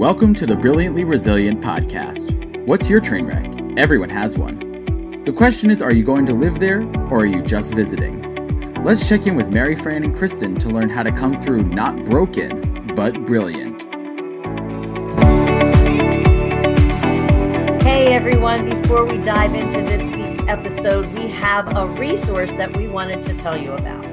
Welcome to the Brilliantly Resilient podcast. What's your train wreck? Everyone has one. The question is, are you going to live there or are you just visiting? Let's check in with Mary Fran and Kristen to learn how to come through not broken, but brilliant. Hey everyone, before we dive into this week's episode, we have a resource that we wanted to tell you about.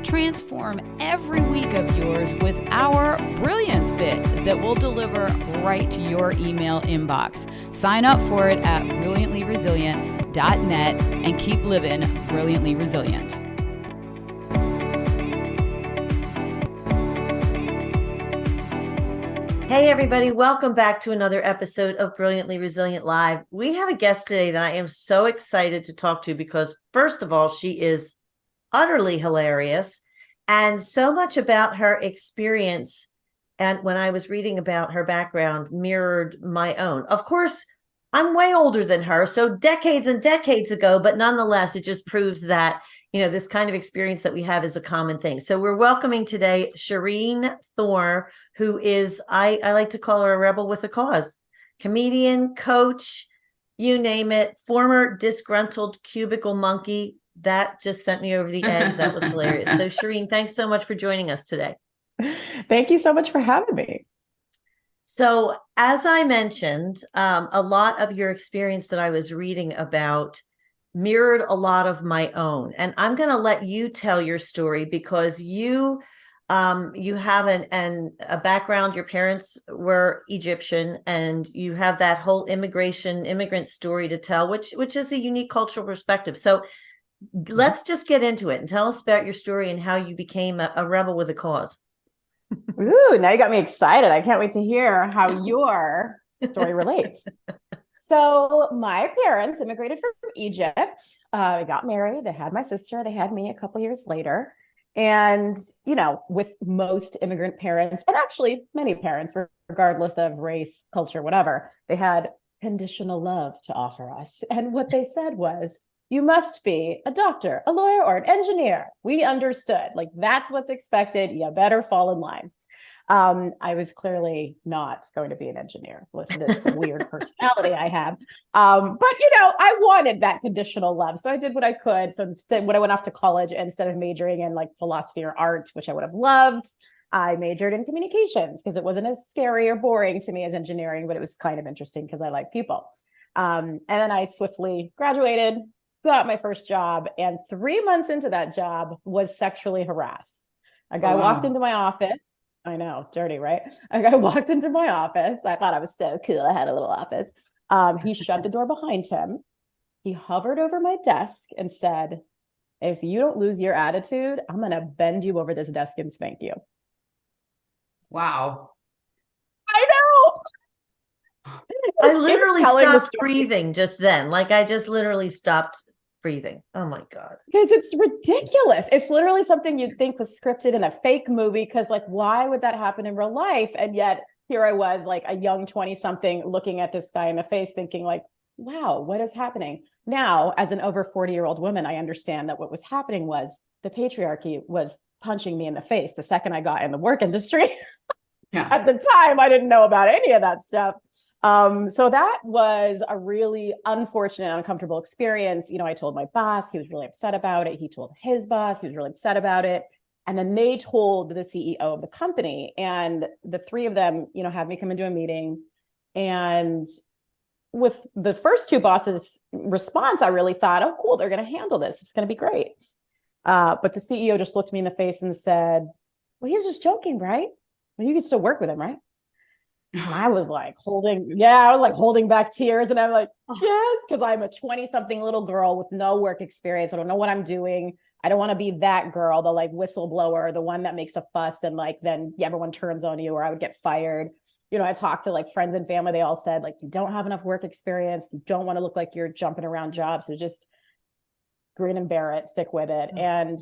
Transform every week of yours with our Brilliance Bit that will deliver right to your email inbox. Sign up for it at brilliantlyresilient.net and keep living brilliantly resilient. Hey everybody, welcome back to another episode of Brilliantly Resilient Live. We have a guest today that I am so excited to talk to because, first of all, she is utterly hilarious, and so much about her experience, and when I was reading about her background, mirrored my own. Of course, I'm way older than her, so decades and decades ago, but nonetheless, it just proves that, this kind of experience that we have is a common thing. So we're welcoming today Shereen Thor, who is, I like to call her a rebel with a cause, comedian, coach, you name it, former disgruntled cubicle monkey. That just sent me over the edge. That was hilarious. So Shereen, thanks so much for joining us today. Thank you so much for having me. So as I mentioned, a lot of your experience that I was reading about mirrored a lot of my own. And I'm going to let you tell your story because you have a background. Your parents were Egyptian, and you have that whole immigrant story to tell, which is a unique cultural perspective. So let's just get into it and tell us about your story and how you became a rebel with a cause. Ooh, now you got me excited. I can't wait to hear how your story relates. So my parents immigrated from Egypt. They got married. They had my sister. They had me a couple years later. And, with most immigrant parents, and actually many parents, regardless of race, culture, whatever, they had conditional love to offer us. And what they said was, you must be a doctor, a lawyer, or an engineer. We understood. Like, that's what's expected. You better fall in line. I was clearly not going to be an engineer with this weird personality I have. But, I wanted that conditional love. So I did what I could. So instead, when I went off to college, instead of majoring in like philosophy or art, which I would have loved, I majored in communications because it wasn't as scary or boring to me as engineering, but it was kind of interesting because I like people. And then I swiftly graduated, got my first job, and 3 months into that job was sexually harassed. A guy walked into my office. I know, dirty, right? A guy walked into my office. I thought I was so cool. I had a little office. He shut the door behind him. He hovered over my desk and said, if you don't lose your attitude, I'm going to bend you over this desk and spank you. Wow. I know. I literally stopped breathing just then. Like, I just literally stopped breathing. Oh my God. Because it's ridiculous. It's literally something you'd think was scripted in a fake movie. Because why would that happen in real life? And yet here I was, like a young 20-something looking at this guy in the face thinking wow, what is happening? Now, as an over 40-year-old woman, I understand that what was happening was the patriarchy was punching me in the face the second I got in the work industry. Yeah. At the time, I didn't know about any of that stuff. So that was a really unfortunate, uncomfortable experience. I told my boss, he was really upset about it. He told his boss, he was really upset about it. And then they told the CEO of the company, and the three of them, had me come into a meeting. And with the first two bosses' response, I really thought, oh, cool, they're going to handle this. It's going to be great. But the CEO just looked me in the face and said, well, he was just joking, right? Well, you can still work with him, right? And I was holding back tears. And I'm like, yes, because I'm a 20-something little girl with no work experience. I don't know what I'm doing. I don't want to be that girl, the whistleblower, the one that makes a fuss and then everyone turns on you, or I would get fired. I talked to friends and family. They all said you don't have enough work experience. You don't want to look like you're jumping around jobs. So just grin and bear it, stick with it. And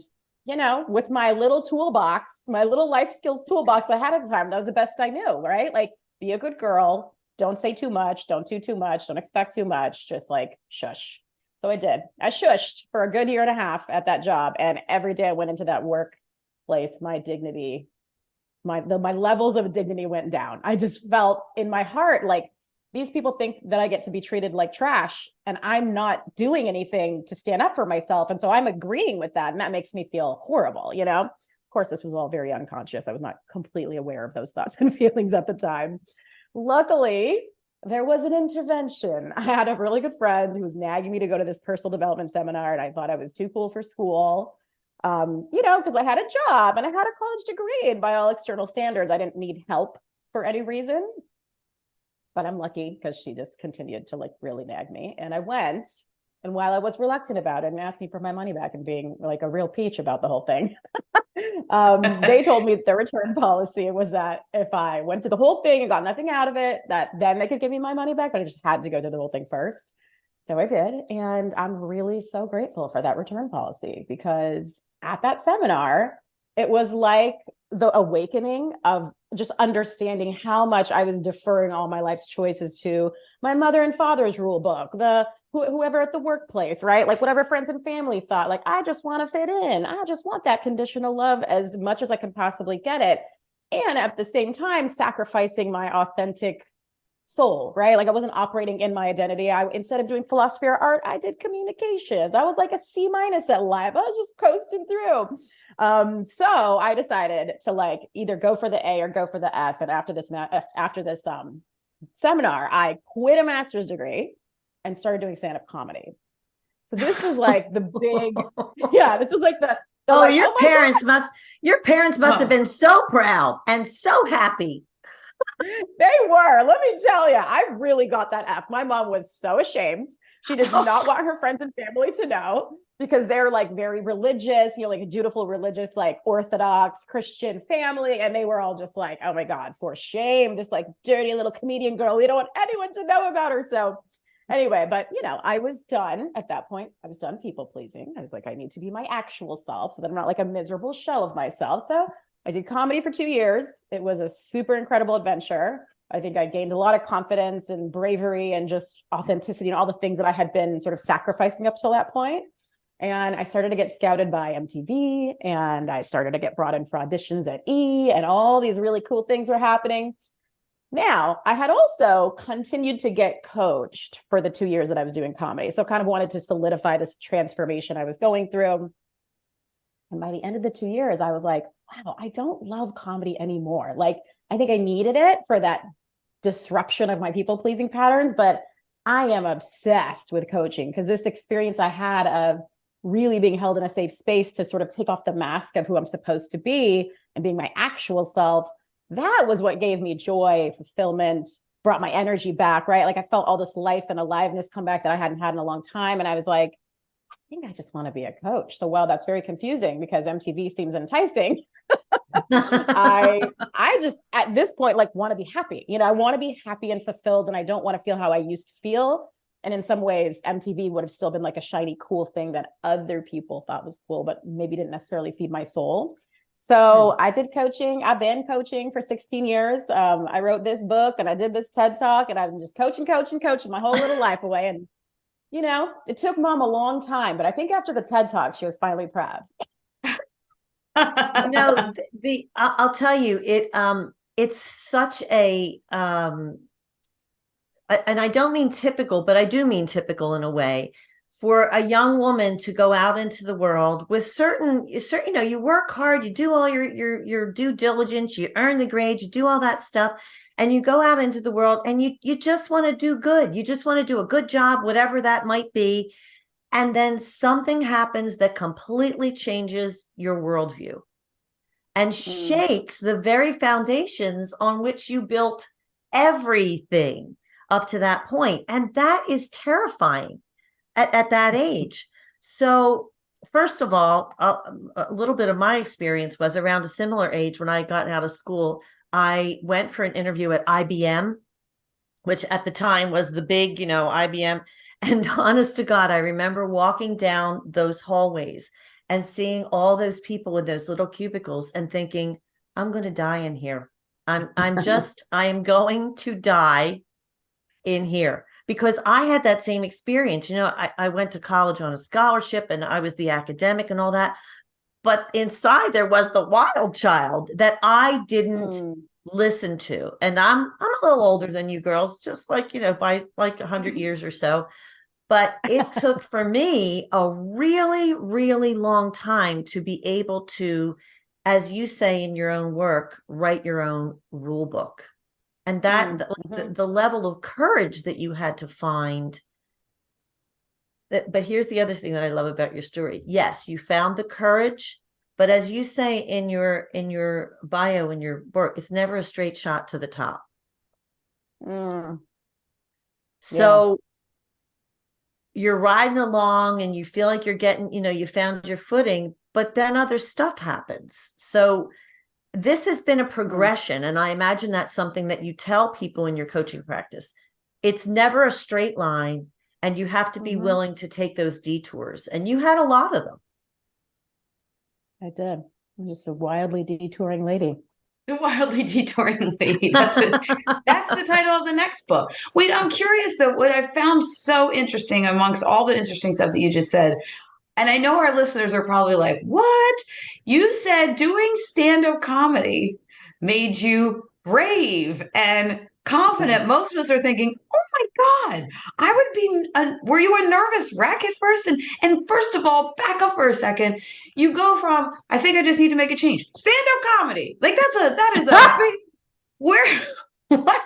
with my little toolbox, my little life skills toolbox I had at the time, that was the best I knew, right? Be a good girl. Don't say too much. Don't do too much. Don't expect too much. Just shush. So I did. I shushed for a good year and a half at that job. And every day I went into that workplace, my dignity my levels of dignity went down. I just felt in my heart like these people think that I get to be treated like trash, and I'm not doing anything to stand up for myself. And so I'm agreeing with that. And that makes me feel horrible, you know? Of course, this was all very unconscious. I was not completely aware of those thoughts and feelings at the time. Luckily, there was an intervention. I had a really good friend who was nagging me to go to this personal development seminar, and I thought I was too cool for school. You know, because I had a job and I had a college degree, and by all external standards, I didn't need help for any reason. But I'm lucky because she just continued to like really nag me. And I went, and while I was reluctant about it and asking for my money back and being like a real peach about the whole thing, they told me that their return policy was that if I went to the whole thing and got nothing out of it, that then they could give me my money back, but I just had to go to the whole thing first. So I did. And I'm really so grateful for that return policy, because at that seminar, it was like the awakening of just understanding how much I was deferring all my life's choices to my mother and father's rule book, whoever at the workplace, right? Like whatever friends and family thought, like, I just want to fit in. I just want that conditional love as much as I can possibly get it. And at the same time, sacrificing my authentic soul, right? Like I wasn't operating in my identity. Instead of doing philosophy or art, I did communications. I was like a C- at life. I was just coasting through. So I decided to like either go for the A or go for the F. And after this seminar, I quit a master's degree and started doing stand-up comedy. So this was like the big, this was like the like, your parents must have been so proud and so happy. They were. Let me tell you, I really got that F. My mom was so ashamed. She did not want her friends and family to know, because they're like very religious, you know, like a dutiful religious, like Orthodox Christian family. And they were all just like, oh my God, for shame, this like dirty little comedian girl. We don't want anyone to know about her. So anyway, but you know, I was done at that point. I was done people pleasing. I was like, I need to be my actual self so that I'm not like a miserable shell of myself. So I did comedy for 2 years. It was a super incredible adventure. I think I gained a lot of confidence and bravery and just authenticity and all the things that I had been sort of sacrificing up till that point. And I started to get scouted by MTV, and I started to get brought in for auditions at E, and all these really cool things were happening. Now, I had also continued to get coached for the 2 years that I was doing comedy. So kind of wanted to solidify this transformation I was going through. And by the end of the 2 years, I was like, wow, I don't love comedy anymore. Like, I think I needed it for that disruption of my people-pleasing patterns, but I am obsessed with coaching, because this experience I had of really being held in a safe space to sort of take off the mask of who I'm supposed to be and being my actual self, that was what gave me joy, fulfillment, brought my energy back, right? Like I felt all this life and aliveness come back that I hadn't had in a long time. And I was like, I think I just want to be a coach. So while that's very confusing because MTV seems enticing, I just at this point like want to be happy. You know, I want to be happy and fulfilled, and I don't want to feel how I used to feel. And in some ways, MTV would have still been like a shiny, cool thing that other people thought was cool, but maybe didn't necessarily feed my soul. So I did coaching. I've been coaching for 16 years. I wrote this book and I did this TED Talk, and I've been just coaching my whole little life away. And, you know, it took mom a long time, but I think after the TED Talk, she was finally proud. No, I'll tell you, it's such a, and I don't mean typical, but I do mean typical in a way, for a young woman to go out into the world with certain, you know, you work hard, you do all your due diligence, you earn the grades, you do all that stuff, and you go out into the world and you just want to do good. You just want to do a good job, whatever that might be. And then something happens that completely changes your worldview and shakes the very foundations on which you built everything up to that point. And that is terrifying at that age. So first of all, a little bit of my experience was around a similar age when I got out of school. I went for an interview at IBM, which at the time was the big, you know, IBM. And honest to God, I remember walking down those hallways and seeing all those people in those little cubicles and thinking, I'm going to die in here. I am going to die in here, because I had that same experience. You know, I went to college on a scholarship and I was the academic and all that. but inside there was the wild child that I didn't listen to. And I'm a little older than you girls, just like, by like 100 years or so. But it took for me a really, really long time to be able to, as you say in your own work, write your own rule book. And that the level of courage that you had to find. But here's the other thing that I love about your story. Yes, you found the courage, but as you say in your bio, in your book, it's never a straight shot to the top. So you're riding along and you feel like you're getting, you found your footing, but then other stuff happens. So this has been a progression. And I imagine that's something that you tell people in your coaching practice. It's never a straight line, and you have to be willing to take those detours. And you had a lot of them. I did. I'm just a wildly detouring lady. The wildly detouring lady. That's the title of the next book. Wait, I'm curious though, what I found so interesting amongst all the interesting stuff that you just said, and I know our listeners are probably like, what? You said doing stand-up comedy made you brave and confident. Most of us are thinking, oh my God, I would be, were you a nervous wreck at first? And first of all, back up for a second. You go from, I think I just need to make a change. Stand-up comedy. Like that is a big, where, what?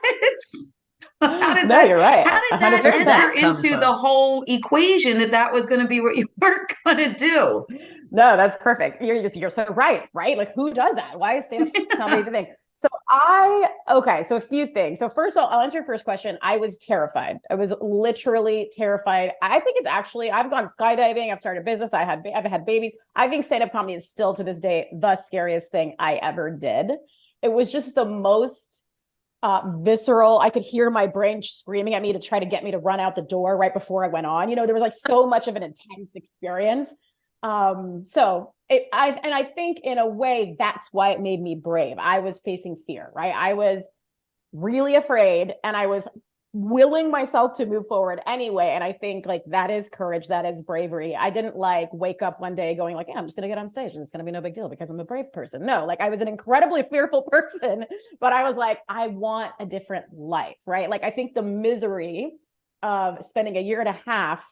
You're right. How did that enter into the whole equation that was going to be what you were going to do? No, that's perfect. You're so right? Like, who does that? Why is stand-up comedy the thing? So so a few things. So first I'll answer your first question. I was terrified. I was literally terrified. I think it's actually, I've gone skydiving. I've started a business. I've had babies. I think stand-up comedy is still to this day the scariest thing I ever did. It was just the most visceral. I could hear my brain screaming at me to try to get me to run out the door right before I went on. There was like so much of an intense experience. I think in a way that's why it made me brave. I was facing fear, right? I was really afraid and I was willing myself to move forward anyway. And I think like that is courage. That is bravery. I didn't like wake up one day going like, yeah, I'm just going to get on stage and it's going to be no big deal because I'm a brave person. No, like I was an incredibly fearful person, but I was like, I want a different life, right? Like I think the misery of spending a year and a half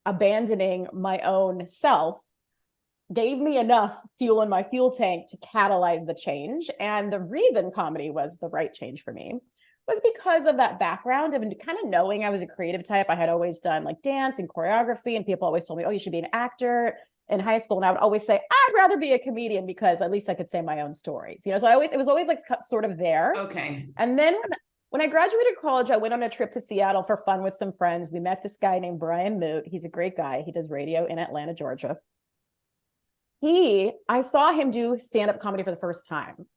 abandoning my own self gave me enough fuel in my fuel tank to catalyze the change. And the reason comedy was the right change for me was because of that background of kind of knowing I was a creative type. I had always done like dance and choreography, and people always told me, oh, you should be an actor in high school. And I would always say, I'd rather be a comedian because at least I could say my own stories. So it was always like sort of there. Okay. And then when I graduated college, I went on a trip to Seattle for fun with some friends. We met this guy named Brian Moot. He's a great guy. He does radio in Atlanta, Georgia. I saw him do stand-up comedy for the first time.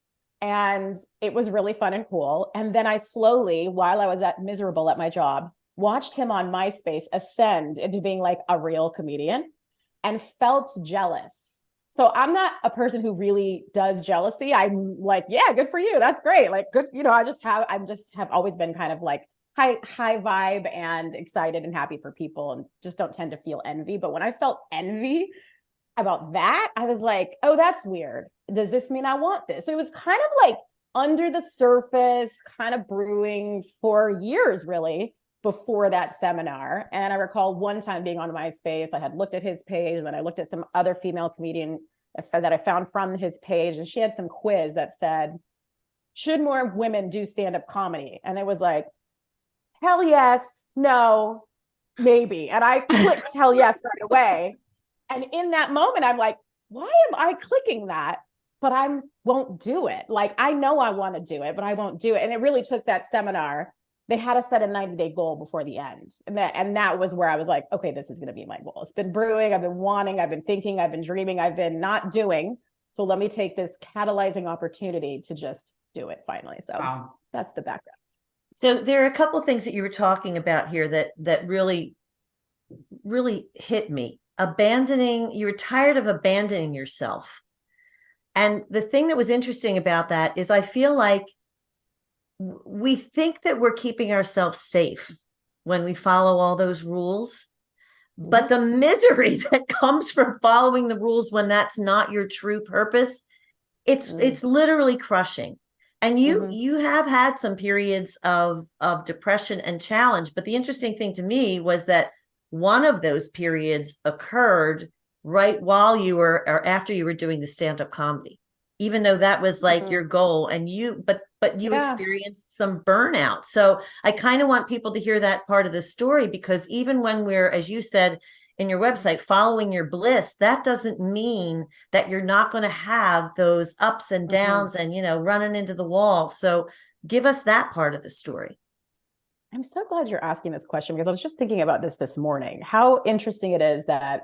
And it was really fun and cool. And then I slowly, while I was miserable at my job, watched him on MySpace ascend into being like a real comedian and felt jealous. So I'm not a person who really does jealousy. I'm like, yeah, good for you. That's great. Like good. I just have always been kind of like high vibe and excited and happy for people and just don't tend to feel envy. But when I felt envy about that, I was like, oh, that's weird. Does this mean I want this? So it was kind of like under the surface, kind of brewing for years, really, before that seminar. And I recall one time being on MySpace, I had looked at his page, and then I looked at some other female comedian that I found from his page, and she had some quiz that said, should more women do stand-up comedy? And it was like, hell yes, no, maybe. And I clicked hell yes right away. And in that moment, I'm like, why am I clicking that? But I won't do it. Like, I know I want to do it, but I won't do it. And it really took that seminar. They had us set a 90-day goal before the end. And that was where I was like, okay, this is going to be my goal. It's been brewing. I've been wanting, I've been thinking, I've been dreaming, I've been not doing. So let me take this catalyzing opportunity to just do it finally. So That's the background. So there are a couple of things that you were talking about here that really, really hit me. You're tired of abandoning yourself. And the thing that was interesting about that is I feel like we think that we're keeping ourselves safe when we follow all those rules. But the misery that comes from following the rules when that's not your true purpose, it's literally crushing. And you have had some periods of depression and challenge, but the interesting thing to me was that one of those periods occurred right while you were, or after you were doing the stand-up comedy, even though that was like your goal, and but you experienced some burnout. So I kind of want people to hear that part of the story, because even when we're, as you said in your website, following your bliss, that doesn't mean that you're not going to have those ups and downs and, running into the wall. So give us that part of the story. I'm so glad you're asking this question, because I was just thinking about this morning, how interesting it is that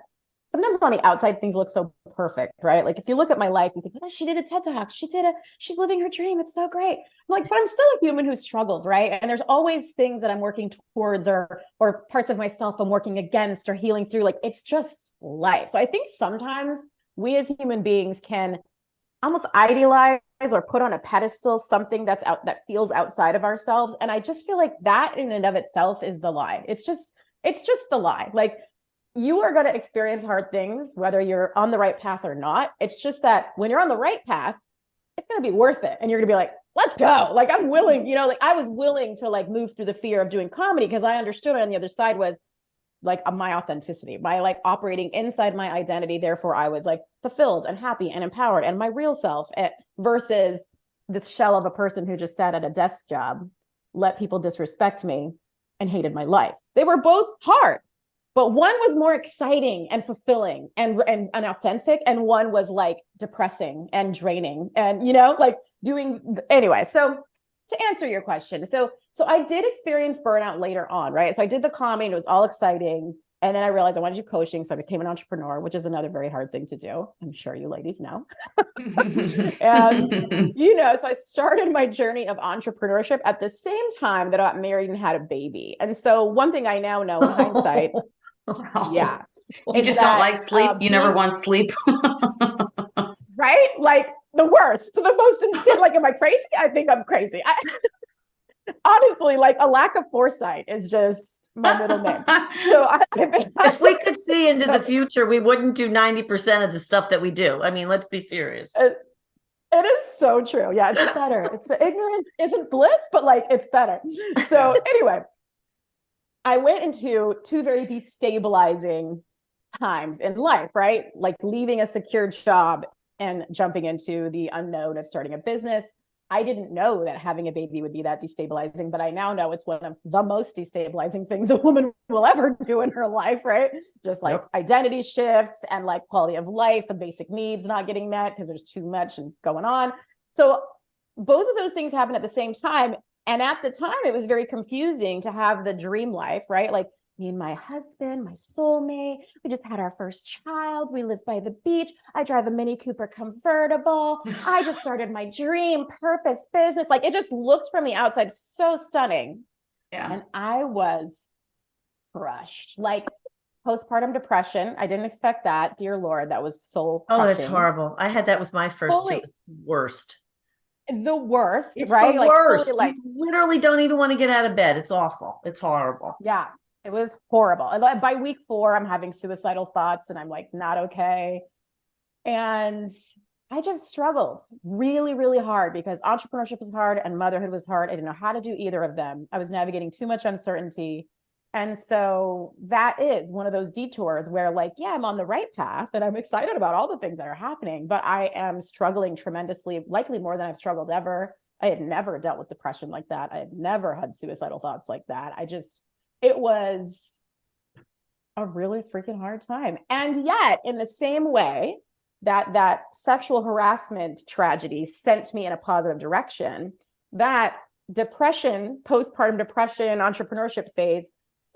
sometimes on the outside things look so perfect, right? Like if you look at my life and think, oh, she did a TED Talk, she's living her dream, it's so great. I'm like, but I'm still a human who struggles, right? And there's always things that I'm working towards, or parts of myself I'm working against or healing through. Like it's just life. So I think sometimes we as human beings can almost idealize or put on a pedestal something that feels outside of ourselves. And I just feel like that in and of itself is the lie. It's just the lie. Like, you are going to experience hard things, whether you're on the right path or not. It's just that when you're on the right path, it's going to be worth it. And you're going to be like, let's go. Like, I'm willing, like I was willing to like move through the fear of doing comedy, because I understood on the other side was like my authenticity, my like operating inside my identity. Therefore I was like fulfilled and happy and empowered and my real self, versus this shell of a person who just sat at a desk job, let people disrespect me, and hated my life. They were both hard. But one was more exciting and fulfilling and authentic, and one was like depressing and draining and, like anyway. So to answer your question, so I did experience burnout later on, right? So I did the comedy and it was all exciting. And then I realized I wanted to do coaching. So I became an entrepreneur, which is another very hard thing to do. I'm sure you ladies know. And, so I started my journey of entrepreneurship at the same time that I got married and had a baby. And so one thing I now know in hindsight, yeah. You just don't like sleep. You never want sleep. Right? Like the worst, the most insane. Like, am I crazy? I think I'm crazy. Honestly, like a lack of foresight is just my middle name. So if we could see into the future, we wouldn't do 90% of the stuff that we do. I mean, let's be serious. It is so true. Yeah, it's better. Ignorance isn't bliss, but like it's better. So anyway, I went into two very destabilizing times in life, right? Like leaving a secure job and jumping into the unknown of starting a business. I didn't know that having a baby would be that destabilizing, but I now know it's one of the most destabilizing things a woman will ever do in her life, right? Just like identity shifts and like quality of life, the basic needs not getting met because there's too much going on. So both of those things happen at the same time. And at the time, it was very confusing to have the dream life, right? Like me and my husband, my soulmate, we just had our first child. We live by the beach. I drive a Mini Cooper convertible. I just started my dream purpose business. Like it just looked from the outside so stunning. Yeah. And I was crushed, like postpartum depression. I didn't expect that. Dear Lord, that was soul crushing. Oh, that's horrible. I had that with my first two. It was the worst. The worst, it's right? The worst. Like you literally don't even want to get out of bed. It's awful. It's horrible. Yeah, it was horrible. And by week 4, I'm having suicidal thoughts and I'm like, not okay. And I just struggled really, really hard because entrepreneurship was hard and motherhood was hard. I didn't know how to do either of them. I was navigating too much uncertainty. And so that is one of those detours where like, yeah, I'm on the right path and I'm excited about all the things that are happening, but I am struggling tremendously, likely more than I've struggled ever. I had never dealt with depression like that. I had never had suicidal thoughts like that. It was a really freaking hard time. And yet in the same way that sexual harassment tragedy sent me in a positive direction, that depression, postpartum depression, entrepreneurship phase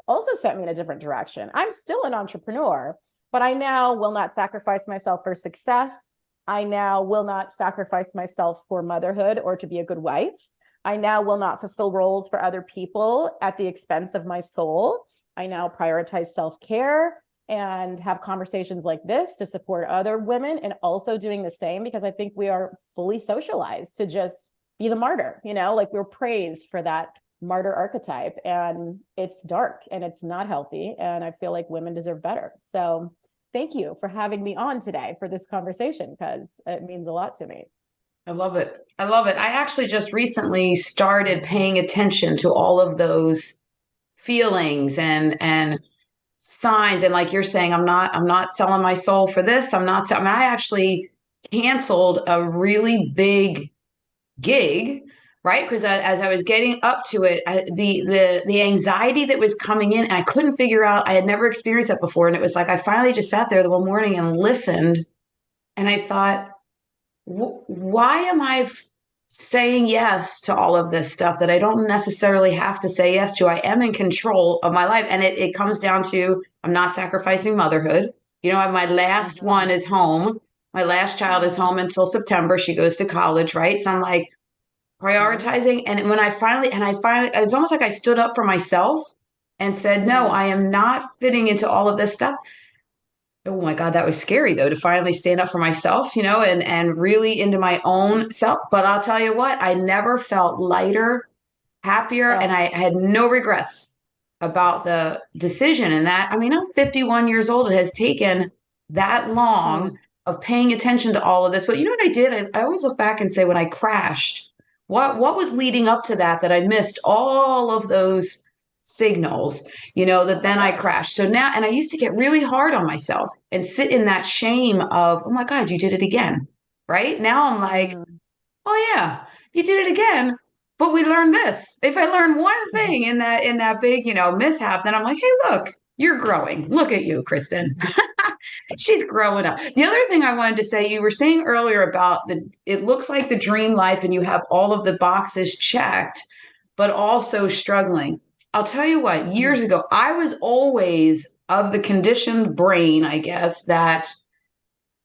also sent me in a different direction. I'm still an entrepreneur, but I now will not sacrifice myself for success. I now will not sacrifice myself for motherhood or to be a good wife. I now will not fulfill roles for other people at the expense of my soul. I now prioritize self-care and have conversations like this to support other women and also doing the same, because I think we are fully socialized to just be the martyr, like we're praised for that martyr archetype, and it's dark and it's not healthy. And I feel like women deserve better. So thank you for having me on today for this conversation, because it means a lot to me. I love it. I love it. I actually just recently started paying attention to all of those feelings and signs. And like you're saying, I'm not selling my soul for this. I actually canceled a really big gig, right? Because as I was getting up to it, the anxiety that was coming in, and I couldn't figure out, I had never experienced that before. And it was like, I finally just sat there the one morning and listened. And I thought, why am I saying yes to all of this stuff that I don't necessarily have to say yes to? I am in control of my life. And it comes down to, I'm not sacrificing motherhood. You know, my last one is home. My last child is home until September. She goes to college, right? So I'm like prioritizing. And when I finally, it's almost like I stood up for myself and said, no, I am not fitting into all of this stuff. Oh my God, that was scary though, to finally stand up for myself, you know, and really into my own self. But I'll tell you what, I never felt lighter, happier, and I had no regrets about the decision. And that, I mean, I'm 51 years old. It has taken that long of paying attention to all of this. But you know what I did? I always look back and say, when I crashed, what was leading up to that I missed all of those signals, you know, that then I crashed. So now, and I used to get really hard on myself and sit in that shame of, oh my God, you did it again. Right now I'm like, oh yeah, you did it again. But we learned this. If I learn one thing in that big, you know, mishap, then I'm like, hey, look, you're growing. Look at you, Kristen. She's growing up. The other thing I wanted to say, you were saying earlier about it looks like the dream life and you have all of the boxes checked, but also struggling. I'll tell you what, years ago, I was always of the conditioned brain, I guess, that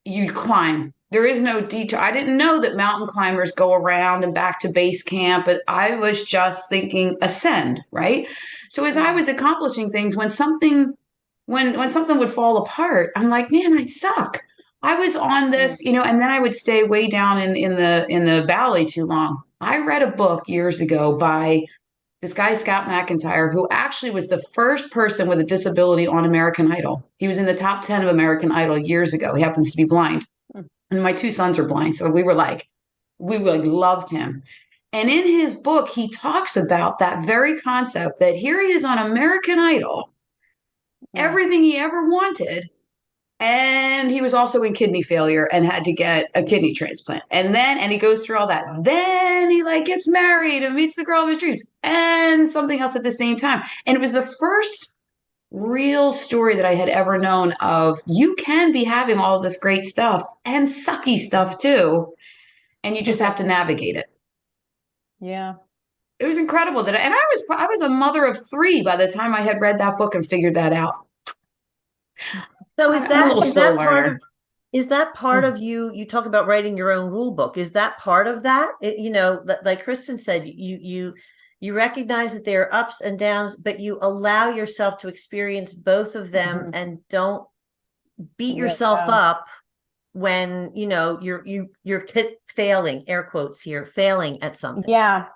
you climb. There is no detour. I didn't know that mountain climbers go around and back to base camp, but I was just thinking ascend, right? So as I was accomplishing things, when something would fall apart, I'm like, man, I suck. I was on this, you know, and then I would stay way down in the valley too long. I read a book years ago by this guy, Scott McIntyre, who actually was the first person with a disability on American Idol. He was in the top 10 of American Idol years ago. He happens to be blind. And my two sons are blind. So we loved him. And in his book, he talks about that very concept that here he is on American Idol, everything he ever wanted. And he was also in kidney failure and had to get a kidney transplant. And he goes through all that. Then he gets married and meets the girl of his dreams and something else at the same time. And it was the first real story that I had ever known of, you can be having all of this great stuff and sucky stuff too. And you just have to navigate it. Yeah. It was incredible I was a mother of 3 by the time I had read that book and figured that out. So is that part Mm. of you talk about writing your own rule book? Is that part of that? You know, like Kristen said, you recognize that there are ups and downs, but you allow yourself to experience both of them and don't beat yourself up when, you know, you're failing, air quotes here, failing at something. Yeah.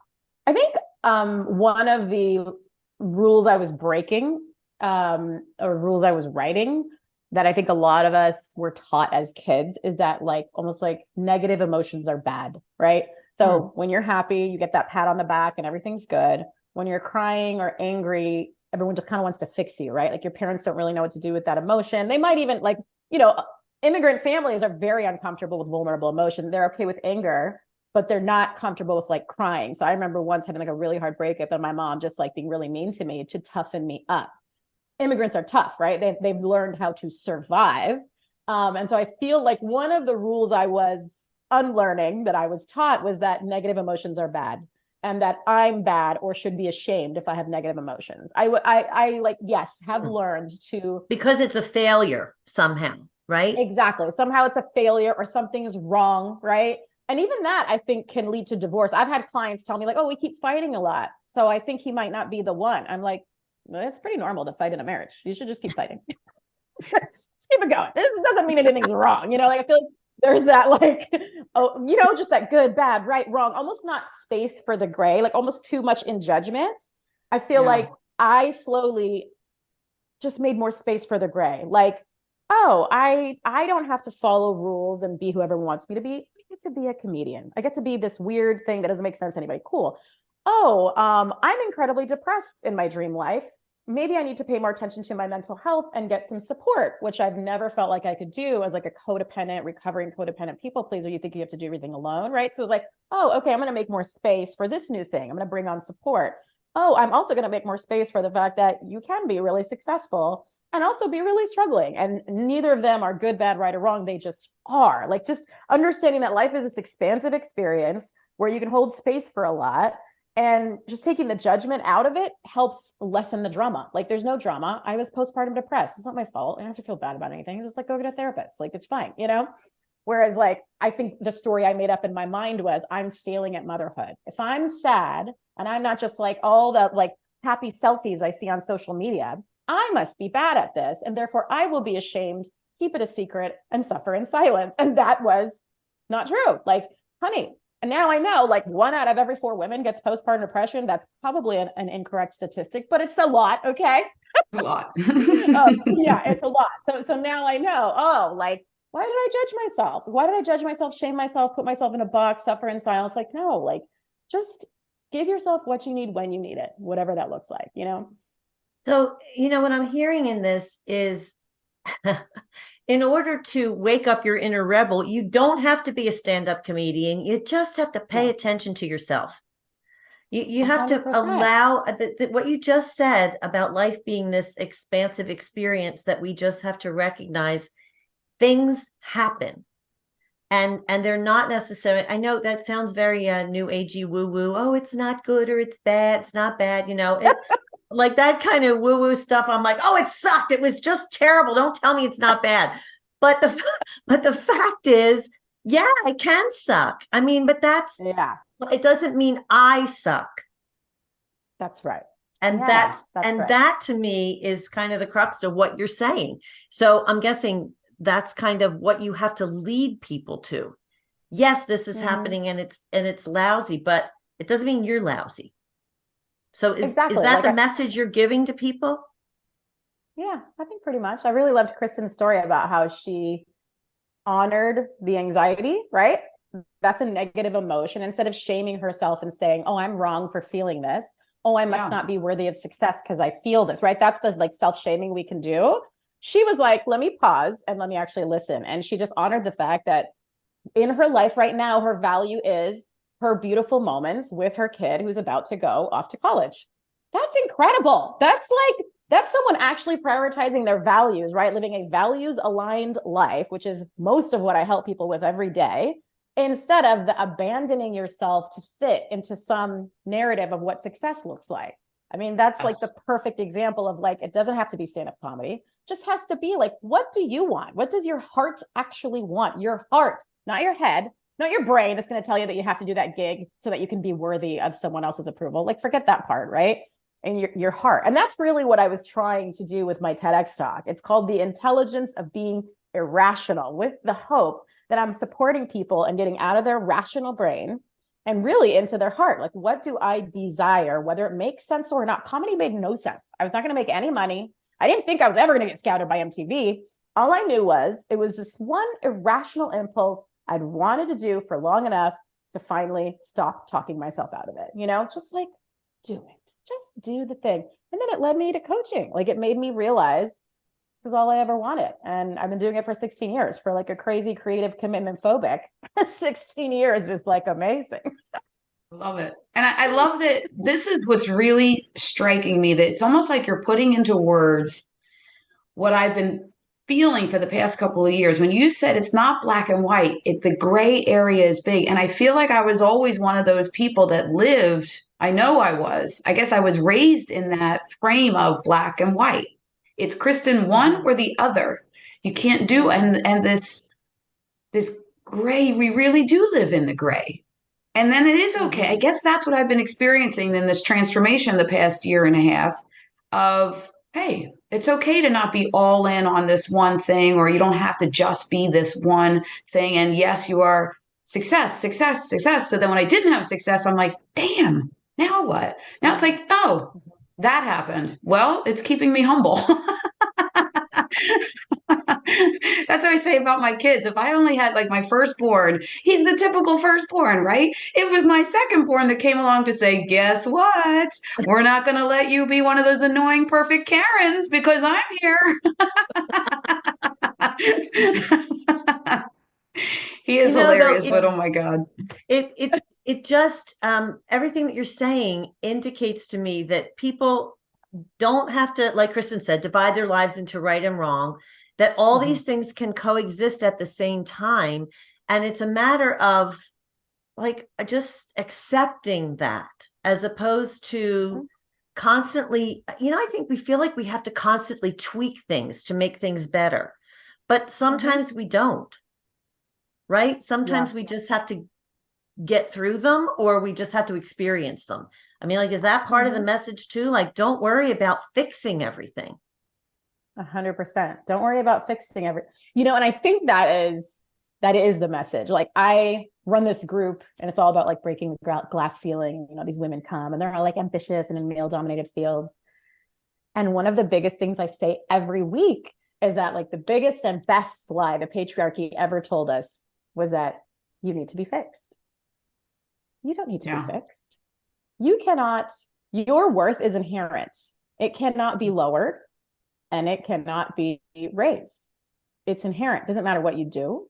I think one of the rules I was breaking, or rules I was writing, that I think a lot of us were taught as kids, is that almost like negative emotions are bad, right? So when you're happy, you get that pat on the back and everything's good. When you're crying or angry, everyone just kind of wants to fix you, right? Like your parents don't really know what to do with that emotion. They might even immigrant families are very uncomfortable with vulnerable emotion. They're okay with anger, but they're not comfortable with crying. So I remember once having a really hard breakup and my mom just being really mean to me to toughen me up. Immigrants are tough, right? They've learned how to survive. And so I feel like one of the rules I was unlearning that I was taught was that negative emotions are bad and that I'm bad or should be ashamed if I have negative emotions. I have learned to, because it's a failure somehow, right? Exactly. Somehow it's a failure or something is wrong, right? And even that I think can lead to divorce. I've had clients tell me oh, we keep fighting a lot, so I think he might not be the one. I'm like, it's pretty normal to fight in a marriage. You should just keep fighting. Just keep it going. This doesn't mean anything's wrong. You know, I feel like There's that like, oh, you know, just that good, bad, right, wrong, almost not space for the gray, like almost too much in judgment. I feel like I slowly just made more space for the gray. Like, oh, I don't have to follow rules and be whoever wants me to be. I get to be a comedian. I get to be this weird thing that doesn't make sense to anybody. Cool. Oh, I'm incredibly depressed in my dream life. Maybe I need to pay more attention to my mental health and get some support, which I've never felt like I could do as like a codependent, recovering codependent people pleaser. You think you have to do everything alone, right? So it was like, oh, okay, I'm going to make more space for this new thing. I'm going to bring on support. Oh, I'm also going to make more space for the fact that you can be really successful and also be really struggling. And neither of them are good, bad, right, or wrong. They just are. Like, just understanding that life is this expansive experience where you can hold space for a lot. And just taking the judgment out of it helps lessen the drama. Like, there's no drama. I was postpartum depressed. It's not my fault. I don't have to feel bad about anything. Just like, go get a therapist. Like, it's fine, you know? Whereas, like, I think the story I made up in my mind was, I'm failing at motherhood. If I'm sad and I'm not just like all the like happy selfies I see on social media, I must be bad at this. And therefore I will be ashamed, keep it a secret, and suffer in silence. And that was not true. Like, honey, and now I know like 1 out of every 4 women gets postpartum depression. That's probably an incorrect statistic, but it's a lot. Okay. A lot. Yeah, it's a lot. So now I know, oh, like, why did I judge myself? Why did I judge myself, shame myself, put myself in a box, suffer in silence? Like, no, like, just give yourself what you need when you need it, whatever that looks like, you know? So, you know, what I'm hearing in this is in order to wake up your inner rebel, you don't have to be a stand-up comedian. You just have to pay attention to yourself. You have to 100%. allow what you just said about life being this expansive experience that we just have to recognize things happen. And they're not necessarily, I know that sounds very new agey woo-woo. Oh, it's not good or it's bad. It's not bad. You know, like that kind of woo-woo stuff. I'm like, oh, it sucked. It was just terrible. Don't tell me it's not bad. But the fact is, yeah, it can suck. I mean, but it doesn't mean I suck. That's right. And that's right. That to me is kind of the crux of what you're saying. So I'm guessing that's kind of what you have to lead people to. Yes, this is happening and it's lousy, but it doesn't mean you're lousy. So is that like the message you're giving to people? Yeah, I think pretty much. I really loved Kristen's story about how she honored the anxiety, right? That's a negative emotion. Instead of shaming herself and saying, oh, I'm wrong for feeling this. Oh, I must not be worthy of success because I feel this, right? That's the like self-shaming we can do. She was like, let me pause and let me actually listen. And she just honored the fact that in her life right now, her value is her beautiful moments with her kid who's about to go off to college. That's incredible. That's someone actually prioritizing their values, right? Living a values aligned life, which is most of what I help people with every day, instead of abandoning yourself to fit into some narrative of what success looks like. I mean, that's like the perfect example of like, it doesn't have to be stand-up comedy. It just has to be like, what do you want? What does your heart actually want? Your heart, not your head, not your brain that's going to tell you that you have to do that gig so that you can be worthy of someone else's approval. Like, forget that part, right? And your heart. And that's really what I was trying to do with my TEDx talk. It's called The Intelligence of Being Irrational, with the hope that I'm supporting people and getting out of their rational brain and really into their heart. Like, what do I desire, whether it makes sense or not? Comedy made no sense. I was not going to make any money. I didn't think I was ever going to get scouted by MTV. All I knew was it was this one irrational impulse I'd wanted to do for long enough to finally stop talking myself out of it. You know, just like, do it. Just do the thing. And then it led me to coaching. Like, it made me realize this is all I ever wanted. And I've been doing it for 16 years for like a crazy creative commitment phobic. 16 years is like amazing. I love it. And I love that this is what's really striking me, that it's almost like you're putting into words what I've been feeling for the past couple of years. When you said it's not black and white, the gray area is big. And I feel like I was always one of those people that lived, I know I guess I was raised in that frame of black and white. It's Kristen one or the other. You can't do, and this gray, we really do live in the gray. And then it is okay. I guess that's what I've been experiencing in this transformation the past year and a half of, hey, It's okay to not be all in on this one thing, or you don't have to just be this one thing. And yes, you are success, success, success. So then when I didn't have success, I'm like, damn, now what? Now it's like, oh, that happened. Well, it's keeping me humble. That's what I say about my kids. If I only had like my firstborn, he's the typical firstborn, right? It was my secondborn that came along to say, guess what? We're not going to let you be one of those annoying perfect Karens because I'm here. He is hilarious, but oh my God. It just everything that you're saying indicates to me that people don't have to, like Kristen said, divide their lives into right and wrong, that all these things can coexist at the same time. And it's a matter of like just accepting that, as opposed to constantly, I think we feel like we have to constantly tweak things to make things better, but sometimes we don't, right? Sometimes we just have to get through them, or we just have to experience them. I mean, like, is that part of the message too? Like, don't worry about fixing everything. 100%. Don't worry about fixing everything. And I think that is the message. Like, I run this group and it's all about like breaking the glass ceiling. These women come and they're all like ambitious and in male dominated fields. And one of the biggest things I say every week is that like the biggest and best lie the patriarchy ever told us was that you need to be fixed. You don't need to be fixed. You cannot, your worth is inherent. It cannot be lowered and it cannot be raised. It's inherent. It doesn't matter what you do.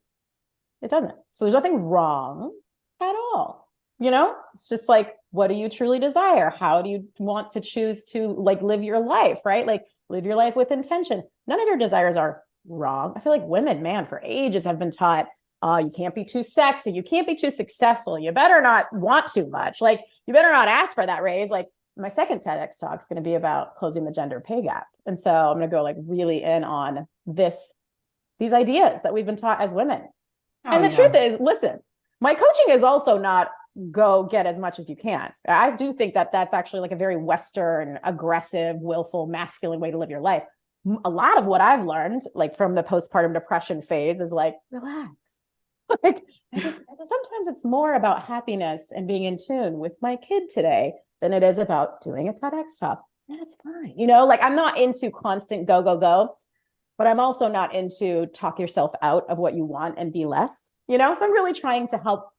It doesn't. So there's nothing wrong at all. It's just like, what do you truly desire? How do you want to choose to like live your life, right? Like live your life with intention. None of your desires are wrong. I feel like women, man, for ages have been taught, you can't be too sexy. You can't be too successful. You better not want too much. Like, you better not ask for that raise. Like, my second TEDx talk is going to be about closing the gender pay gap. And so I'm going to go like really in on these ideas that we've been taught as women. And the truth is, listen, my coaching is also not go get as much as you can. I do think that that's actually like a very Western, aggressive, willful, masculine way to live your life. A lot of what I've learned, like from the postpartum depression phase, is like, relax. Like, sometimes it's more about happiness and being in tune with my kid today than it is about doing a TEDx talk. And it's fine. Like, I'm not into constant go, go, go, but I'm also not into talk yourself out of what you want and be less, so I'm really trying to help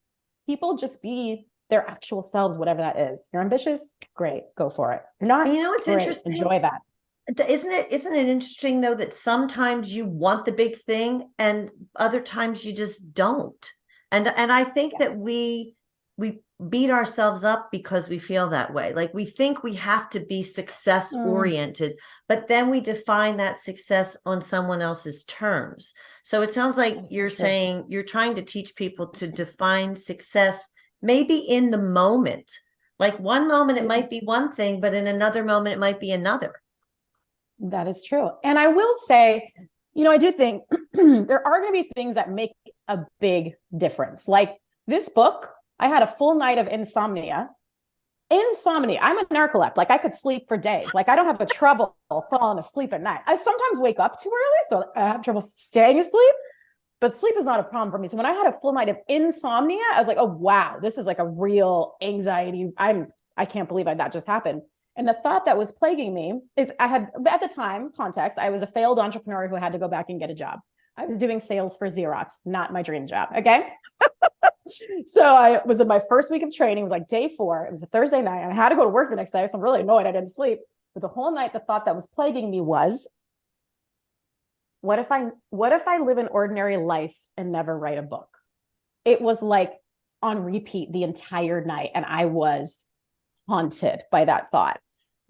people just be their actual selves, whatever that is. You're ambitious, great, go for it. You're not, it's great, interesting. Enjoy that. Isn't it interesting though, that sometimes you want the big thing and other times you just don't. And I think that we beat ourselves up because we feel that way. Like, we think we have to be success oriented, but then we define that success on someone else's terms. So it sounds like you're saying you're trying to teach people to define success maybe in the moment. Like, one moment it might be one thing, but in another moment it might be another. That is true. And I will say, I do think there are going to be things that make a big difference. Like this book, I had a full night of insomnia. I'm a narcoleptic. Like, I could sleep for days. Like, I don't have a trouble falling asleep at night. I sometimes wake up too early, so I have trouble staying asleep, but sleep is not a problem for me. So when I had a full night of insomnia, I was like, oh, wow, this is like a real anxiety. I can't believe that just happened. And the thought that was plaguing me is, I had, at the time, context, I was a failed entrepreneur who had to go back and get a job. I was doing sales for Xerox, not my dream job. Okay. So I was in my first week of training. It was like day 4. It was a Thursday night. And I had to go to work the next day. So I'm really annoyed I didn't sleep. But the whole night, the thought that was plaguing me was, what if I live an ordinary life and never write a book? It was like on repeat the entire night. And I was haunted by that thought.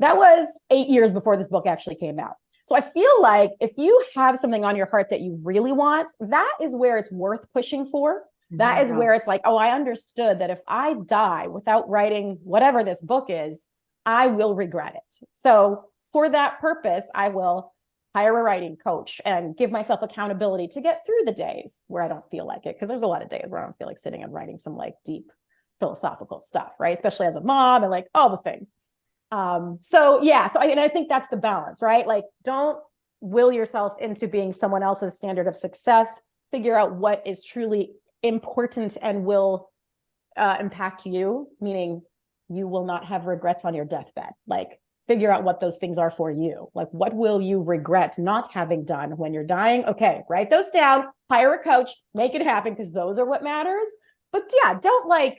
That was 8 years before this book actually came out. So I feel like if you have something on your heart that you really want, that is where it's worth pushing for. That is where it's like, oh, I understood that if I die without writing whatever this book is, I will regret it. So for that purpose, I will hire a writing coach and give myself accountability to get through the days where I don't feel like it. Because there's a lot of days where I don't feel like sitting and writing some like deep philosophical stuff, right? Especially as a mom and like all the things. And I think that's the balance, right? Like, don't will yourself into being someone else's standard of success. Figure out what is truly important and will impact you, meaning you will not have regrets on your deathbed. Like, figure out what those things are for you. Like, what will you regret not having done when you're dying? Okay, write those down, hire a coach, make it happen, because those are what matters. But yeah, don't like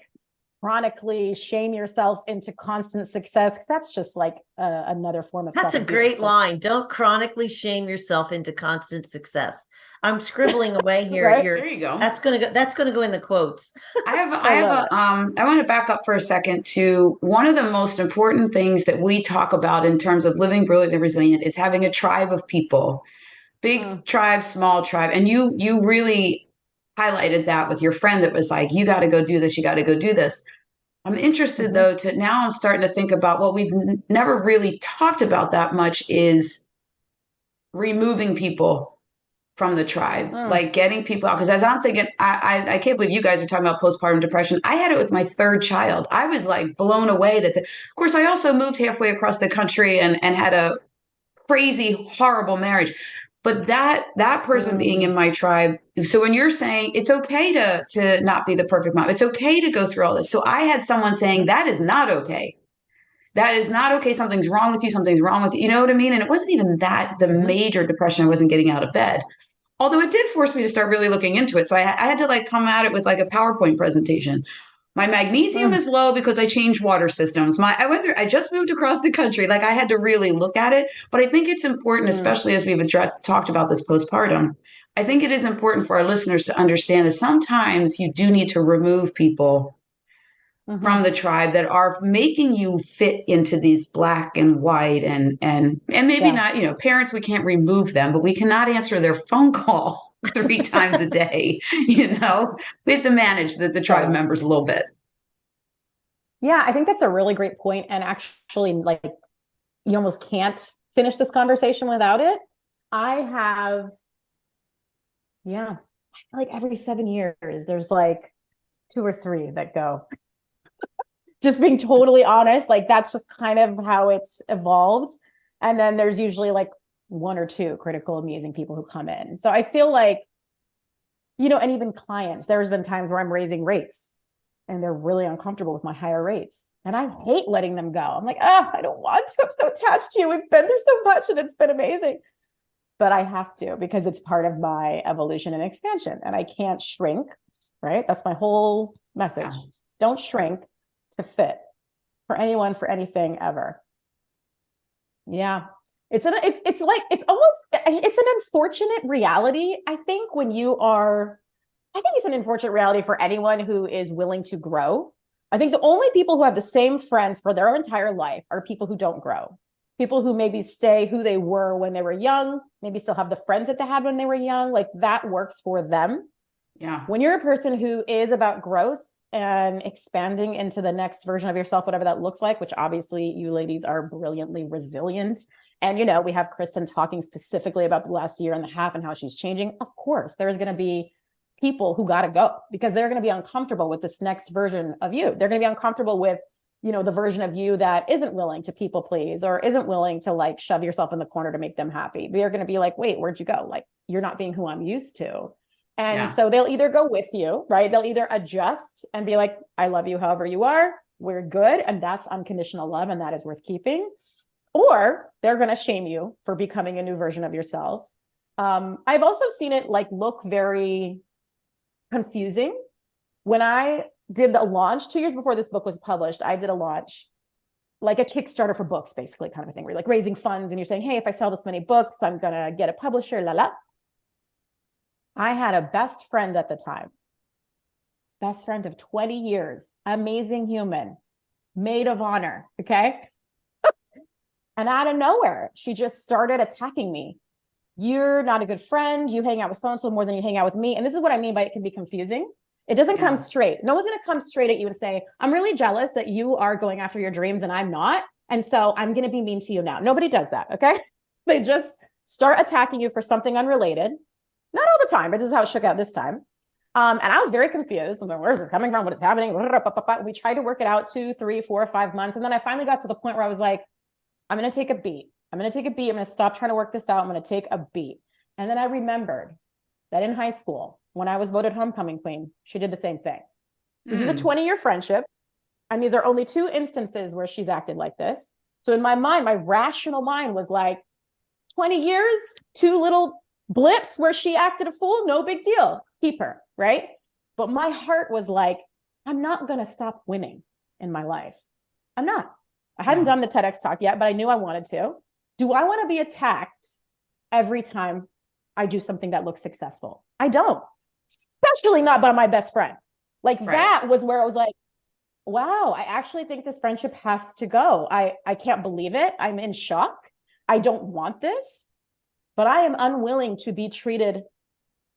chronically shame yourself into constant success, because that's just like another form of That's a great line. Don't chronically shame yourself into constant success. I'm scribbling away here. Right? There you go. That's gonna go in the quotes. I want to back up for a second to one of the most important things that we talk about in terms of living brilliantly resilient is having a tribe of people, big tribe, small tribe. And you really highlighted that with your friend that was like, you got to go do this. You got to go do this. I'm interested though, now I'm starting to think about what we've never really talked about that much is removing people from the tribe, like getting people out. Because as I'm thinking, I can't believe you guys are talking about postpartum depression. I had it with my third child. I was like blown away that, of course, I also moved halfway across the country and had a crazy, horrible marriage. But that person being in my tribe. So when you're saying it's okay to not be the perfect mom, it's okay to go through all this. So I had someone saying that is not okay. That is not okay. Something's wrong with you. Something's wrong with you. You know what I mean? And it wasn't even that the major depression. I wasn't getting out of bed. Although it did force me to start really looking into it. So I had to like come at it with like a PowerPoint presentation. My magnesium is low because I changed water systems. I just moved across the country. Like I had to really look at it. But I think it's important, especially as we've talked about this postpartum. I think it is important for our listeners to understand that sometimes you do need to remove people from the tribe that are making you fit into these black and white and maybe not, parents, we can't remove them, but we cannot answer their phone call 3 times a day. We have to manage the tribe members a little bit. Yeah, I think that's a really great point. And actually, like, you almost can't finish this conversation without it. I feel like every 7 years, there's like 2 or 3 that go. Just being totally honest, like that's just kind of how it's evolved. And then there's usually like 1 or 2 critical, amazing people who come in. So I feel like, and even clients, there's been times where I'm raising rates and they're really uncomfortable with my higher rates. And I hate letting them go. I'm like, I don't want to. I'm so attached to you. We've been through so much and it's been amazing. But I have to, because it's part of my evolution and expansion. And I can't shrink, right? That's my whole message. Yeah. Don't shrink to fit for anyone, for anything ever. Yeah. It's an unfortunate reality. I think it's an unfortunate reality for anyone who is willing to grow. I think the only people who have the same friends for their entire life are people who don't grow. People who maybe stay who they were when they were young, maybe still have the friends that they had when they were young. Like that works for them. Yeah. When you're a person who is about growth and expanding into the next version of yourself, whatever that looks like, which obviously you ladies are brilliantly resilient. And, we have Kristen talking specifically about the last year and a half and how she's changing. Of course, there's going to be people who got to go because they're going to be uncomfortable with this next version of you. They're going to be uncomfortable with, the version of you that isn't willing to people please or isn't willing to like shove yourself in the corner to make them happy. They're going to be like, wait, where'd you go? Like, you're not being who I'm used to. And so they'll either go with you, right? They'll either adjust and be like, I love you however you are. We're good. And that's unconditional love. And that is worth keeping. Or they're going to shame you for becoming a new version of yourself. I've also seen it like look very confusing. When I did a launch 2 years before this book was published, I did a launch, like a Kickstarter for books, basically kind of a thing where you're like raising funds and you're saying, hey, if I sell this many books, I'm going to get a publisher, I had a best friend at the time, best friend of 20 years, amazing human, maid of honor. Okay. And out of nowhere, she just started attacking me. You're not a good friend. You hang out with so-and-so more than you hang out with me. And this is what I mean by it can be confusing. It doesn't come straight. No one's going to come straight at you and say, I'm really jealous that you are going after your dreams and I'm not. And so I'm going to be mean to you now. Nobody does that. Okay. They just start attacking you for something unrelated. Not all the time, but this is how it shook out this time. And I was very confused. I'm like, where is this coming from? What is happening? We tried to work it out 2, 3, 4, 5 months. And then I finally got to the point where I was like, I'm going to take a beat. I'm going to stop trying to work this out. I'm going to take a beat. And then I remembered that in high school, when I was voted homecoming queen, she did the same thing. So this is a 20-year friendship. And these are only 2 instances where she's acted like this. So in my mind, my rational mind was like, 20 years, 2 little blips where she acted a fool, no big deal. Keep her, right? But my heart was like, I'm not going to stop winning in my life. I'm not. I hadn't done the TEDx talk yet, but I knew I wanted to. Do I want to be attacked every time I do something that looks successful? I don't, especially not by my best friend. Like that was where I was like, wow, I actually think this friendship has to go. I can't believe it. I'm in shock. I don't want this, but I am unwilling to be treated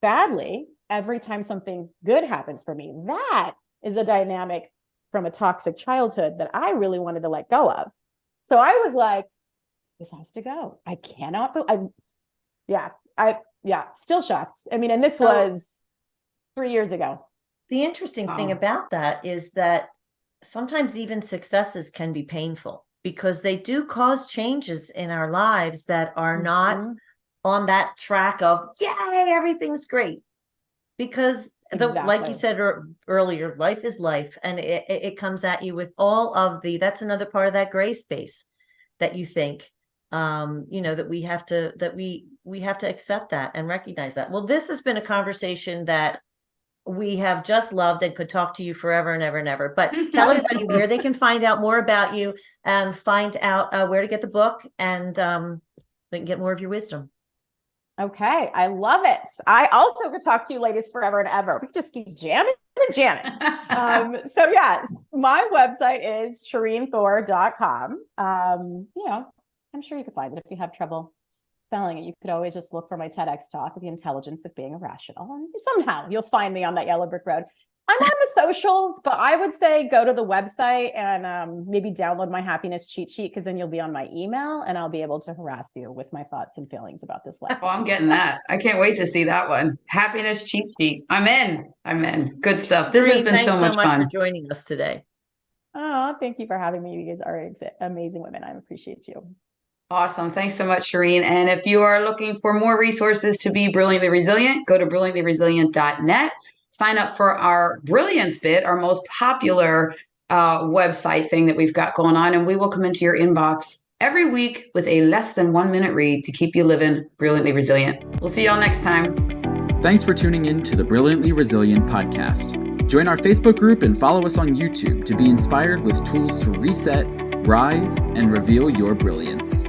badly every time something good happens for me. That is a dynamic from a toxic childhood that I really wanted to let go of. So I was like, this has to go. I cannot, still shocked. I mean, and this was 3 years ago. The interesting thing about that is that sometimes even successes can be painful because they do cause changes in our lives that are not on that track of, yay, everything's great. Because like you said earlier, life is life, and it comes at you with all of that's another part of that gray space that you think, that we have to accept that and recognize that. Well, this has been a conversation that we have just loved and could talk to you forever and ever and ever. But tell everybody where they can find out more about you and find out where to get the book, and they can get more of your wisdom. Okay, I love it. I also could talk to you ladies forever and ever. We could just keep jamming and jamming. So yes, my website is ShereenThor.com. I'm sure you could find it if you have trouble spelling it. You could always just look for my TEDx talk, The Intelligence of Being Irrational. And somehow you'll find me on that yellow brick road. I'm on the socials, but I would say go to the website and maybe download my happiness cheat sheet, because then you'll be on my email and I'll be able to harass you with my thoughts and feelings about this life. Oh, I'm getting that. I can't wait to see that one. Happiness cheat sheet. I'm in. Good stuff. This has been so much fun. Thanks so much for joining us today. Oh, thank you for having me. You guys are amazing women. I appreciate you. Awesome. Thanks so much, Shereen. And if you are looking for more resources to be brilliantly resilient, go to brilliantlyresilient.net. Sign up for our Brilliance Bit, our most popular website thing that we've got going on. And we will come into your inbox every week with a less than 1 minute read to keep you living brilliantly resilient. We'll see y'all next time. Thanks for tuning in to the Brilliantly Resilient podcast. Join our Facebook group and follow us on YouTube to be inspired with tools to reset, rise, and reveal your brilliance.